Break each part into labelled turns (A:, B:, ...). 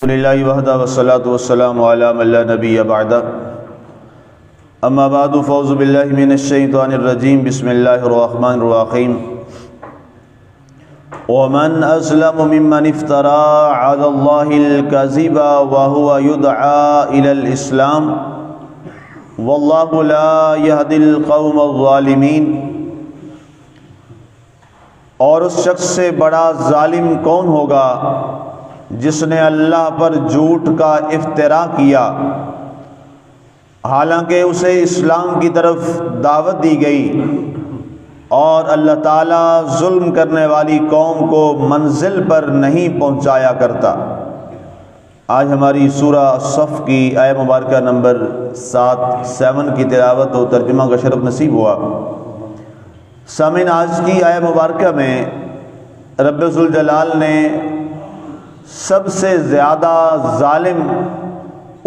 A: للہ وحدہ والصلاة والسلام علی من لا نبی بعدہ اما بعد فاعوذ باللہ من الشیطان الرجیم بسم اللہ الرحمن الرحیم ومن اسلم ممن افترى علی اللہ الکذب وهو يدعى الى الاسلام واللہ لا یہدی القوم الظالمین۔ اور اس شخص سے بڑا ظالم کون ہوگا جس نے اللہ پر جھوٹ کا افتراء کیا حالانکہ اسے اسلام کی طرف دعوت دی گئی، اور اللہ تعالیٰ ظلم کرنے والی قوم کو منزل پر نہیں پہنچایا کرتا۔ آج ہماری سورہ صف کی آیہ مبارکہ نمبر 7 کی تلاوت و ترجمہ کا شرف نصیب ہوا۔ سامعین، آج کی آیہ مبارکہ میں رب ذوالجلال نے سب سے زیادہ ظالم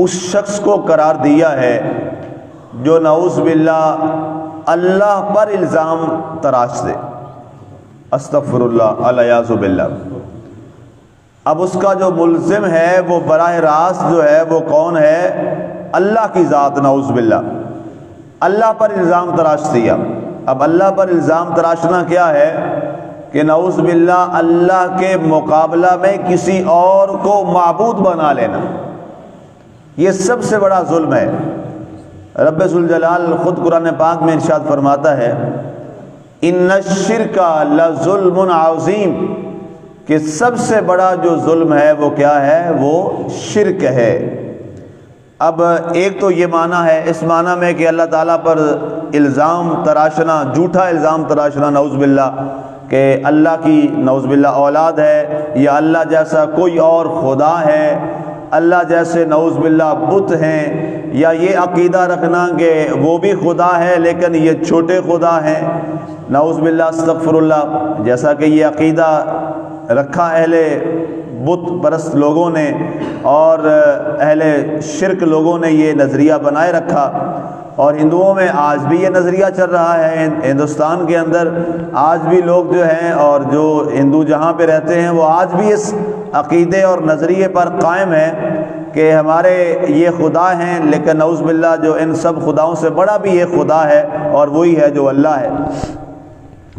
A: اس شخص کو قرار دیا ہے جو نعوذ باللہ اللہ پر الزام تراش دے۔ استغفر اللہ، الیاذ باللہ۔ اب اس کا جو ملزم ہے وہ براہ راست جو ہے وہ کون ہے؟ اللہ کی ذات، نعوذ باللہ۔ اللہ پر الزام تراش دیا۔ اب اللہ پر الزام تراشنا کیا ہے کہ نعوذ باللہ اللہ کے مقابلہ میں کسی اور کو معبود بنا لینا، یہ سب سے بڑا ظلم ہے۔ رب ذوالجلال خود قرآن پاک میں ارشاد فرماتا ہے ان الشرک لظلم عظیم، کہ سب سے بڑا جو ظلم ہے وہ کیا ہے؟ وہ شرک ہے۔ اب ایک تو یہ معنی ہے، اس معنی میں کہ اللہ تعالیٰ پر الزام تراشنا، جھوٹا الزام تراشنا، نعوذ باللہ، کہ اللہ کی نعوذ باللہ اولاد ہے، یا اللہ جیسا کوئی اور خدا ہے، اللہ جیسے نعوذ باللہ بت ہیں، یا یہ عقیدہ رکھنا کہ وہ بھی خدا ہے لیکن یہ چھوٹے خدا ہیں، نعوذ باللہ، استغفر اللہ، جیسا کہ یہ عقیدہ رکھا اہل بت پرست لوگوں نے اور اہل شرک لوگوں نے، یہ نظریہ بنائے رکھا۔ اور ہندوؤں میں آج بھی یہ نظریہ چل رہا ہے، ہندوستان کے اندر آج بھی لوگ جو ہیں اور جو ہندو جہاں پہ رہتے ہیں وہ آج بھی اس عقیدے اور نظریے پر قائم ہیں کہ ہمارے یہ خدا ہیں، لیکن نعوذ باللہ جو ان سب خداؤں سے بڑا بھی یہ خدا ہے اور وہی ہے جو اللہ ہے۔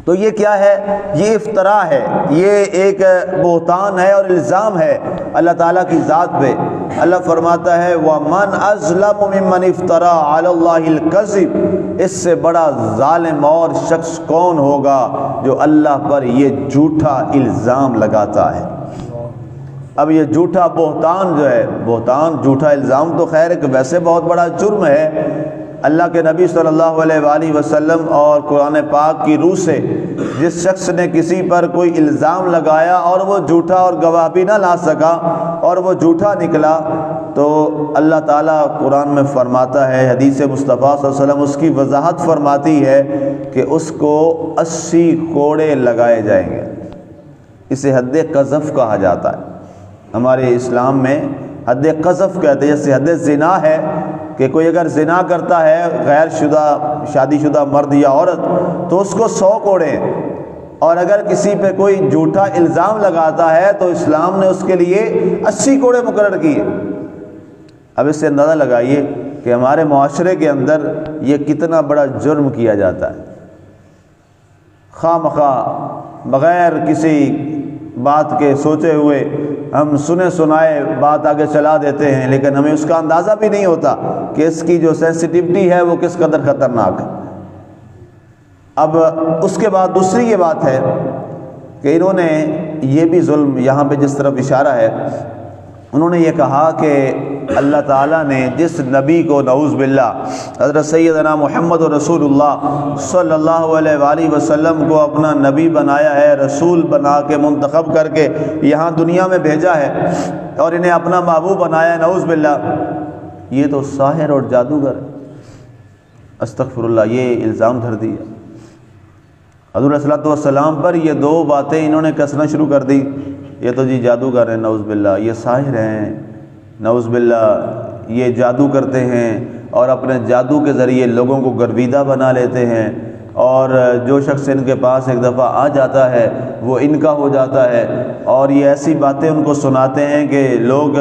A: تو یہ کیا ہے؟ یہ افتراء ہے، یہ ایک بہتان ہے اور الزام ہے اللہ تعالیٰ کی ذات پہ۔ اللہ فرماتا ہے وَمَنْ أَظْلَمُ مِمَّنِ افْتَرَىٰ عَلَى اللَّهِ الْكَذِبَ، اس سے بڑا ظالم اور شخص کون ہوگا جو اللہ پر یہ جھوٹا الزام لگاتا ہے۔ اب یہ جھوٹا بہتان جو ہے، بہتان جھوٹا الزام تو خیر ایک ویسے بہت بڑا جرم ہے۔ اللہ کے نبی صلی اللہ علیہ وآلہ وسلم اور قرآن پاک کی روح سے جس شخص نے کسی پر کوئی الزام لگایا اور وہ جھوٹا اور گواہ بھی نہ لا سکا اور وہ جھوٹا نکلا، تو اللہ تعالیٰ قرآن میں فرماتا ہے، حدیث مصطفیٰ صلی اللہ علیہ وسلم اس کی وضاحت فرماتی ہے کہ اس کو 80 کوڑے لگائے جائیں گے۔ اسے حد قذف کہا جاتا ہے۔ ہمارے اسلام میں حد قذف کہتے ہیں، جیسے حد زنا ہے کہ کوئی اگر زنا کرتا ہے غیر شادی شدہ مرد یا عورت تو اس کو 100 کوڑے، اور اگر کسی پہ کوئی جھوٹا الزام لگاتا ہے تو اسلام نے اس کے لیے 80 کوڑے مقرر کیے۔ اب اس سے اندازہ لگائیے کہ ہمارے معاشرے کے اندر یہ کتنا بڑا جرم کیا جاتا ہے۔ خواہ مخواہ بغیر کسی بات کے سوچے ہوئے ہم سنے سنائے بات آگے چلا دیتے ہیں، لیکن ہمیں اس کا اندازہ بھی نہیں ہوتا کہ اس کی جو سینسٹیوٹی ہے وہ کس قدر خطرناک ہے۔ اب اس کے بعد دوسری یہ بات ہے کہ انہوں نے یہ بھی ظلم یہاں پہ جس طرف اشارہ ہے، انہوں نے یہ کہا کہ اللہ تعالیٰ نے جس نبی کو نعوذ باللہ حضرت سیدنا محمد رسول اللہ صلی اللہ علیہ وآلہ وسلم کو اپنا نبی بنایا ہے، رسول بنا کے منتخب کر کے یہاں دنیا میں بھیجا ہے اور انہیں اپنا محبوب بنایا ہے، نعوذ باللہ، یہ تو ساحر اور جادوگر، استغفر اللہ، یہ الزام دھر دیا حضور علیہ الصلوۃ والسلام پر۔ یہ 2 باتیں انہوں نے کسنا شروع کر دی، یہ تو جی جادوگر ہیں، نعوذ باللہ، یہ ساحر ہیں، نعوذ باللہ، یہ جادو کرتے ہیں اور اپنے جادو کے ذریعے لوگوں کو گرویدہ بنا لیتے ہیں، اور جو شخص ان کے پاس ایک دفعہ آ جاتا ہے وہ ان کا ہو جاتا ہے، اور یہ ایسی باتیں ان کو سناتے ہیں کہ لوگ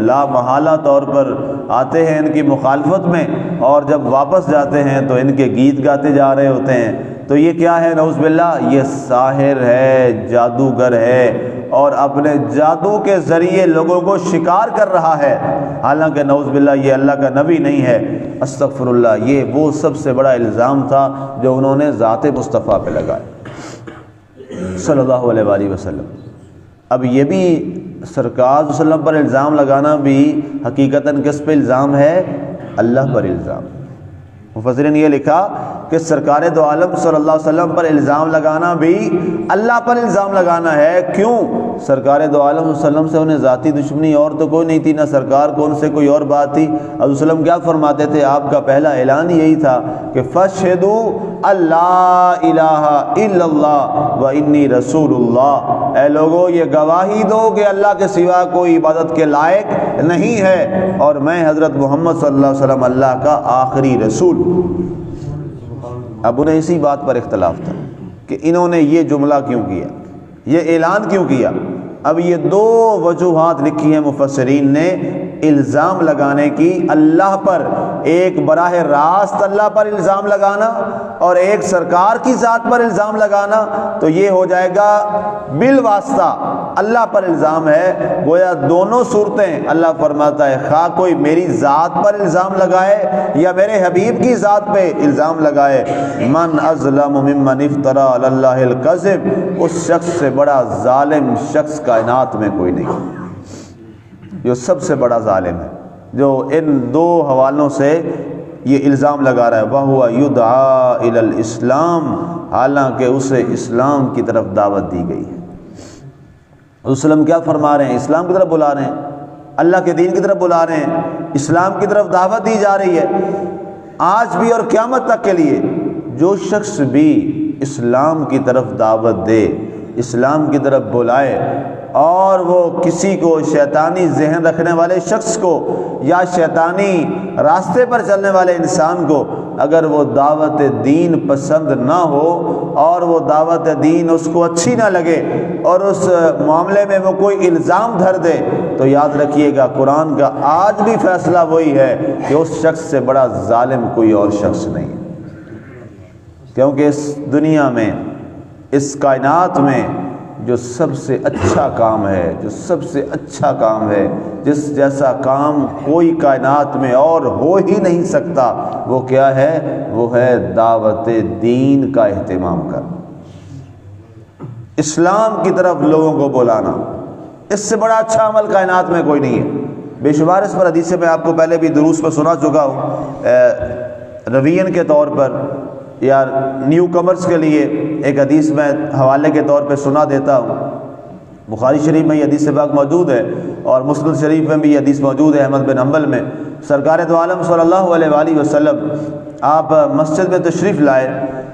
A: لا محالہ طور پر آتے ہیں ان کی مخالفت میں، اور جب واپس جاتے ہیں تو ان کے گیت گاتے جا رہے ہوتے ہیں۔ تو یہ کیا ہے؟ نعوذ باللہ، یہ ساحر ہے، جادوگر ہے، اور اپنے جادو کے ذریعے لوگوں کو شکار کر رہا ہے، حالانکہ نعوذ باللہ یہ اللہ کا نبی نہیں ہے۔ استغفر اللہ، یہ وہ سب سے بڑا الزام تھا جو انہوں نے ذات مصطفیٰ پہ لگایا صلی اللہ علیہ وآلہ وسلم۔ اب یہ بھی سرکار صلی اللہ علیہ وسلم پر الزام لگانا بھی حقیقتاً کس پہ الزام ہے؟ اللہ پر الزام۔ مفسرین نے یہ لکھا کہ سرکار دو عالم صلی اللہ علیہ وسلم پر الزام لگانا بھی اللہ پر الزام لگانا ہے۔ کیوں؟ سرکار دو عالم صلی اللہ علیہ وسلم سے انہیں ذاتی دشمنی اور تو کوئی نہیں تھی، نہ سرکار کو ان سے کوئی اور بات تھی۔ حضرت صلی اللہ علیہ وسلم کیا فرماتے تھے؟ آپ کا پہلا اعلان یہی تھا کہ فَاشْهَدُوا اللہ الہ الا اللہ و انی رسول اللہ، اے لوگو یہ گواہی دو کہ اللہ کے سوا کوئی عبادت کے لائق نہیں ہے، اور میں حضرت محمد صلی اللہ علیہ وسلم اللہ کا آخری رسول۔ اب انہیں اسی بات پر اختلاف تھا کہ انہوں نے یہ جملہ کیوں کیا، یہ اعلان کیوں کیا۔ اب یہ دو وجوہات لکھی ہیں مفسرین نے الزام لگانے کی اللہ پر، ایک براہ راست اللہ پر الزام لگانا اور ایک سرکار کی ذات پر الزام لگانا، تو یہ ہو جائے گا بالواسطہ اللہ پر الزام ہے۔ گویا دونوں صورتیں اللہ فرماتا ہے، خواہ کوئی میری ذات پر الزام لگائے یا میرے حبیب کی ذات پہ الزام لگائے، من اظلم ممن افترى علی اللہ الکذب، اس شخص سے بڑا ظالم شخص کائنات میں کوئی نہیں، جو سب سے بڑا ظالم ہے، جو ان دو حوالوں سے یہ الزام لگا رہا ہے۔ وَهُوَ يُدْعَىٰ إِلَى الْإِسْلَامِ، حالانکہ اسے اسلام کی طرف دعوت دی گئی ہے۔ حضور صلی اللہ علیہ وسلم کیا فرما رہے ہیں؟ اسلام کی طرف بلا رہے ہیں، اللہ کے دین کی طرف بلا رہے ہیں، اسلام کی طرف دعوت دی جا رہی ہے۔ آج بھی اور قیامت تک کے لیے جو شخص بھی اسلام کی طرف دعوت دے، اسلام کی طرف بلائے، اور وہ کسی کو شیطانی ذہن رکھنے والے شخص کو یا شیطانی راستے پر چلنے والے انسان کو اگر وہ دعوت دین پسند نہ ہو اور وہ دعوت دین اس کو اچھی نہ لگے اور اس معاملے میں وہ کوئی الزام دھر دے، تو یاد رکھیے گا قرآن کا آج بھی فیصلہ وہی ہے کہ اس شخص سے بڑا ظالم کوئی اور شخص نہیں، کیونکہ اس دنیا میں، اس کائنات میں جو سب سے اچھا کام ہے، جو سب سے اچھا کام ہے، جس جیسا کام کوئی کائنات میں اور ہو ہی نہیں سکتا، وہ کیا ہے؟ وہ ہے دعوت دین کا اہتمام کرنا، اسلام کی طرف لوگوں کو بلانا۔ اس سے بڑا اچھا عمل کائنات میں کوئی نہیں ہے۔ بے شمار اس پر حدیثیں میں آپ کو پہلے بھی دروس میں سنا چکا ہوں، روین کے طور پر یا نیو کمرز کے لیے ایک حدیث میں حوالے کے طور پہ سنا دیتا ہوں۔ بخاری شریف میں یہ حدیث پاک موجود ہے اور مسلم شریف میں بھی یہ حدیث موجود ہے احمد بن حنبل میں۔ سرکار دو عالم صلی اللہ علیہ وآلہ وسلم آپ مسجد میں تشریف لائے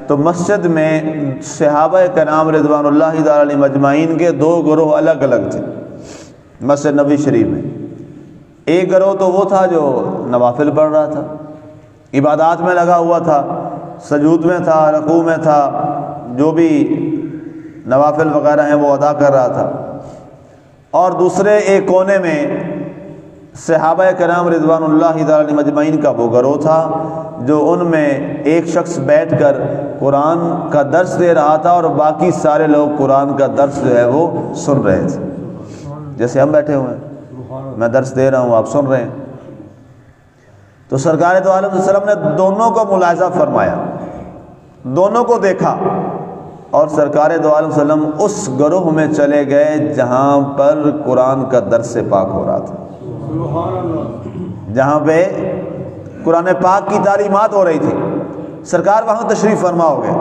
A: تو مسجد میں صحابہ کرام رضوان اللہ تعالی علیہم اجمعین کے دو گروہ الگ الگ تھے مسجد نبوی شریف میں۔ ایک گروہ تو وہ تھا جو نوافل پڑھ رہا تھا، عبادات میں لگا ہوا تھا، سجود میں تھا، رکوع میں تھا، جو بھی نوافل وغیرہ ہیں وہ ادا کر رہا تھا، اور دوسرے ایک کونے میں صحابہ کرام رضوان اللہ تعالی علیہم اجمعین کا وہ گروہ تھا جو ان میں ایک شخص بیٹھ کر قرآن کا درس دے رہا تھا اور باقی سارے لوگ قرآن کا درس جو ہے وہ سن رہے تھے، جیسے ہم بیٹھے ہوئے ہیں، میں درس دے رہا ہوں، آپ سن رہے ہیں۔ تو سرکار دو عالم صلی اللہ علیہ وسلم نے دونوں کو ملاحظہ فرمایا، دونوں کو دیکھا، اور سرکار دو عالم صلی اللہ علیہ وسلم اس گروہ میں چلے گئے جہاں پر قرآن کا درس پاک ہو رہا تھا، جہاں پہ قرآن پاک کی تعلیمات ہو رہی تھی۔ سرکار وہاں تشریف فرما ہو گئے،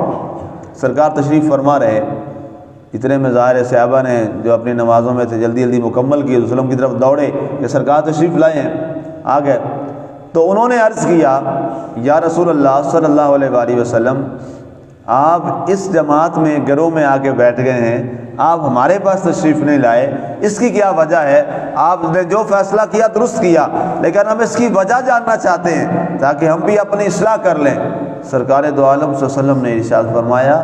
A: سرکار تشریف فرما رہے، اتنے میں ظاہر صحابہ نے جو اپنی نمازوں میں تھے جلدی جلدی مکمل کی، رسول اللہ کی طرف دوڑے کہ سرکار تشریف لائے ہیں، آ گئے۔ تو انہوں نے عرض کیا، یا رسول اللہ صلی اللہ علیہ وآلہ وسلم، آپ اس جماعت میں گروہ میں آ کے بیٹھ گئے ہیں، آپ ہمارے پاس تشریف نہیں لائے، اس کی کیا وجہ ہے؟ آپ نے جو فیصلہ کیا درست کیا، لیکن ہم اس کی وجہ جاننا چاہتے ہیں تاکہ ہم بھی اپنی اصلاح کر لیں۔ سرکار دو عالم صلی اللہ علیہ وسلم نے ارشاد فرمایا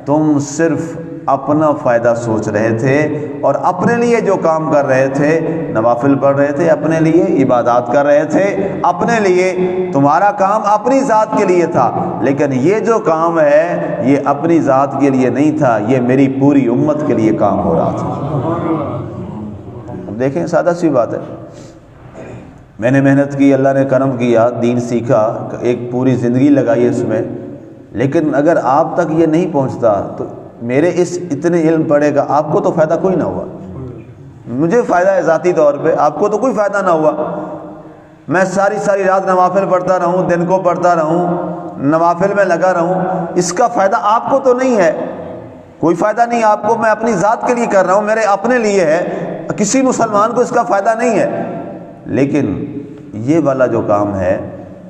A: تم صرف اپنا فائدہ سوچ رہے تھے اور اپنے لیے جو کام کر رہے تھے، نوافل پڑھ رہے تھے، اپنے لیے عبادات کر رہے تھے، اپنے لیے، تمہارا کام اپنی ذات کے لیے تھا، لیکن یہ جو کام ہے یہ اپنی ذات کے لیے نہیں تھا، یہ میری پوری امت کے لیے کام ہو رہا تھا۔ اب دیکھیں سادہ سی بات ہے، میں نے محنت کی، اللہ نے کرم کیا، دین سیکھا، ایک پوری زندگی لگائی اس میں، لیکن اگر آپ تک یہ نہیں پہنچتا تو میرے اس اتنے علم پڑھے گا آپ کو تو فائدہ کوئی نہ ہوا، مجھے فائدہ ہے ذاتی طور پہ، آپ کو تو کوئی فائدہ نہ ہوا۔ میں ساری رات نوافل پڑھتا رہوں، دن کو پڑھتا رہوں، نوافل میں لگا رہوں، اس کا فائدہ آپ کو تو نہیں ہے، کوئی فائدہ نہیں آپ کو، میں اپنی ذات کے لیے کر رہا ہوں، میرے اپنے لیے ہے، کسی مسلمان کو اس کا فائدہ نہیں ہے۔ لیکن یہ والا جو کام ہے،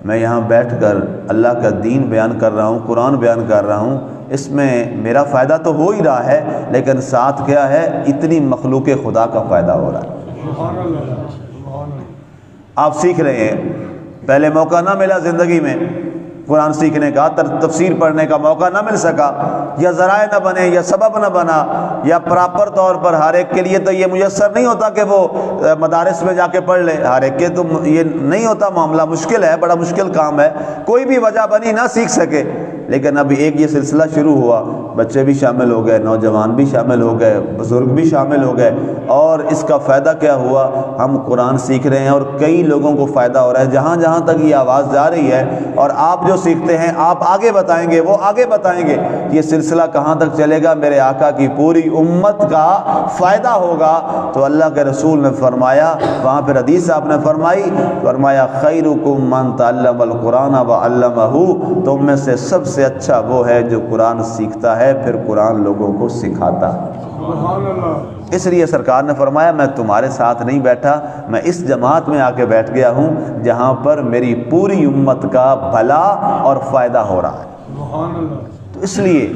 A: میں یہاں بیٹھ کر اللہ کا دین بیان کر رہا ہوں، قرآن بیان کر رہا ہوں، اس میں میرا فائدہ تو ہو ہی رہا ہے، لیکن ساتھ کیا ہے، اتنی مخلوق خدا کا فائدہ ہو رہا ہے۔ آپ سیکھ رہے ہیں، پہلے موقع نہ ملا زندگی میں قرآن سیکھنے کا، تفسیر پڑھنے کا موقع نہ مل سکا، یا ذرائع نہ بنے، یا سبب نہ بنا، یا پراپر طور پر ہر ایک کے لیے تو یہ میسر نہیں ہوتا کہ وہ مدارس میں جا کے پڑھ لے، ہر ایک کے تو یہ نہیں ہوتا معاملہ، مشکل ہے، بڑا مشکل کام ہے، کوئی بھی وجہ بنی نہ سیکھ سکے۔ لیکن ابھی ایک یہ سلسلہ شروع ہوا، بچے بھی شامل ہو گئے، نوجوان بھی شامل ہو گئے، بزرگ بھی شامل ہو گئے، اور اس کا فائدہ کیا ہوا، ہم قرآن سیکھ رہے ہیں اور کئی لوگوں کو فائدہ ہو رہا ہے، جہاں جہاں تک یہ آواز جا رہی ہے، اور آپ جو سیکھتے ہیں آپ آگے بتائیں گے، وہ آگے بتائیں گے، یہ سلسلہ کہاں تک چلے گا، میرے آقا کی پوری امت کا فائدہ ہوگا۔ تو اللہ کے رسول نے فرمایا، وہاں پہ حدیث آپ نے فرمایا خیرکم من تعلم القرآن وعلمہ، تم میں سے سب سے اچھا وہ ہے جو قرآن سیکھتا ہے پھر قرآن لوگوں کو سکھاتا ہے۔ اس لیے سرکار نے فرمایا میں تمہارے ساتھ نہیں بیٹھا، میں اس جماعت میں آ کے بیٹھ گیا ہوں جہاں پر میری پوری امت کا بھلا اور فائدہ ہو رہا ہے۔ تو اس لیے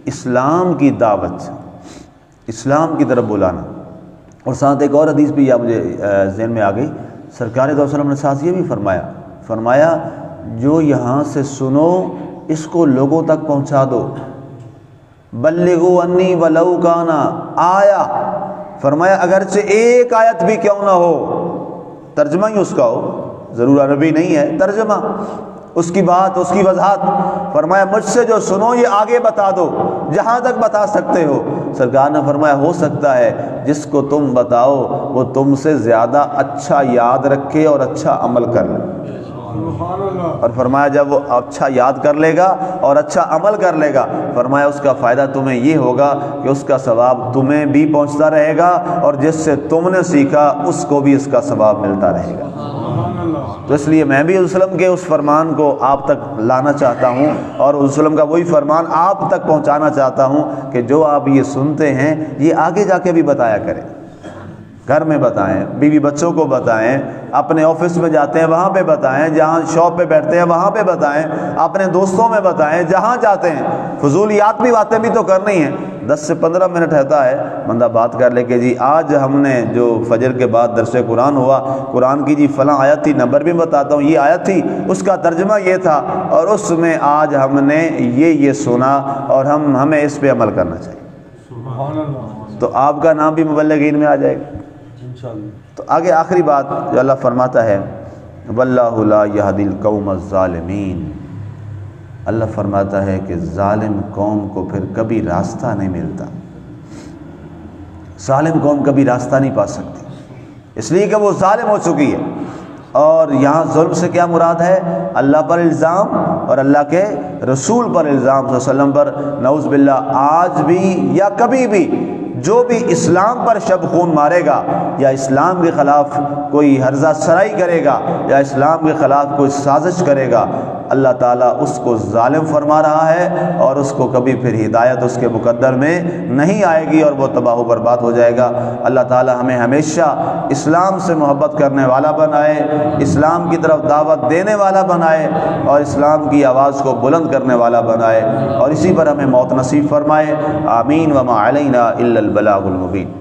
A: اسلام کی دعوت، اسلام کی طرف بلانا، اور ساتھ ایک اور حدیث بھی مجھے ذہن میں آ گئی، سرکار صلی اللہ علیہ وسلم نے ساتھ یہ بھی فرمایا جو یہاں سے سنو اس کو لوگوں تک پہنچا دو، بلغوا انی ولو کان آیا، فرمایا اگرچہ ایک آیت بھی کیوں نہ ہو، ترجمہ ہی اس کا ہو، ضرور عربی نہیں ہے، ترجمہ اس کی بات، اس کی وضاحت، فرمایا مجھ سے جو سنو یہ آگے بتا دو جہاں تک بتا سکتے ہو۔ سرکار نے فرمایا ہو سکتا ہے جس کو تم بتاؤ وہ تم سے زیادہ اچھا یاد رکھے اور اچھا عمل کر لے، اور فرمایا جب وہ اچھا یاد کر لے گا اور اچھا عمل کر لے گا، فرمایا اس کا فائدہ تمہیں یہ ہوگا کہ اس کا ثواب تمہیں بھی پہنچتا رہے گا، اور جس سے تم نے سیکھا اس کو بھی اس کا ثواب ملتا رہے گا۔ تو اس لیے میں بھی وسلم کے اس فرمان کو آپ تک لانا چاہتا ہوں، اور وسلم کا وہی فرمان آپ تک پہنچانا چاہتا ہوں کہ جو آپ یہ سنتے ہیں یہ آگے جا کے بھی بتایا کریں، گھر میں بتائیں، بیوی بچوں کو بتائیں، اپنے آفس میں جاتے ہیں وہاں پہ بتائیں، جہاں شاپ پہ بیٹھتے ہیں وہاں پہ بتائیں، اپنے دوستوں میں بتائیں، جہاں جاتے ہیں۔ فضولیات بھی باتیں بھی تو کرنی ہیں، 10 سے 15 منٹ رہتا ہے بندہ بات کر لے کہ جی آج ہم نے جو فجر کے بعد درس قرآن ہوا، قرآن کی جی فلاں آیت تھی، نمبر بھی بتاتا ہوں، یہ آیت تھی، اس کا ترجمہ یہ تھا، اور اس میں آج ہم نے یہ سنا، اور ہمیں اس پہ عمل کرنا چاہیے، تو آپ کا نام بھی مبلغین میں آ جائے گا۔ تو آگے آخری بات جو اللہ فرماتا ہے واللہ لا یہدی القوم الظالمین، اللہ فرماتا ہے کہ ظالم قوم کو پھر کبھی راستہ نہیں ملتا، ظالم قوم کبھی راستہ نہیں پا سکتی، اس لیے کہ وہ ظالم ہو چکی ہے۔ اور یہاں ظلم سے کیا مراد ہے؟ اللہ پر الزام اور اللہ کے رسول پر الزام صلی اللہ علیہ وسلم پر، نعوذ باللہ۔ آج بھی یا کبھی بھی جو بھی اسلام پر شب خون مارے گا، یا اسلام کے خلاف کوئی ہرزہ سرائی کرے گا، یا اسلام کے خلاف کوئی سازش کرے گا، اللہ تعالیٰ اس کو ظالم فرما رہا ہے، اور اس کو کبھی پھر ہدایت اس کے مقدر میں نہیں آئے گی، اور وہ تباہ و برباد ہو جائے گا۔ اللہ تعالیٰ ہمیں ہمیشہ اسلام سے محبت کرنے والا بنائے، اسلام کی طرف دعوت دینے والا بنائے، اور اسلام کی آواز کو بلند کرنے والا بنائے، اور اسی پر ہمیں موت نصیب فرمائے۔ آمین۔ وما علینا الا البلاغ المبین۔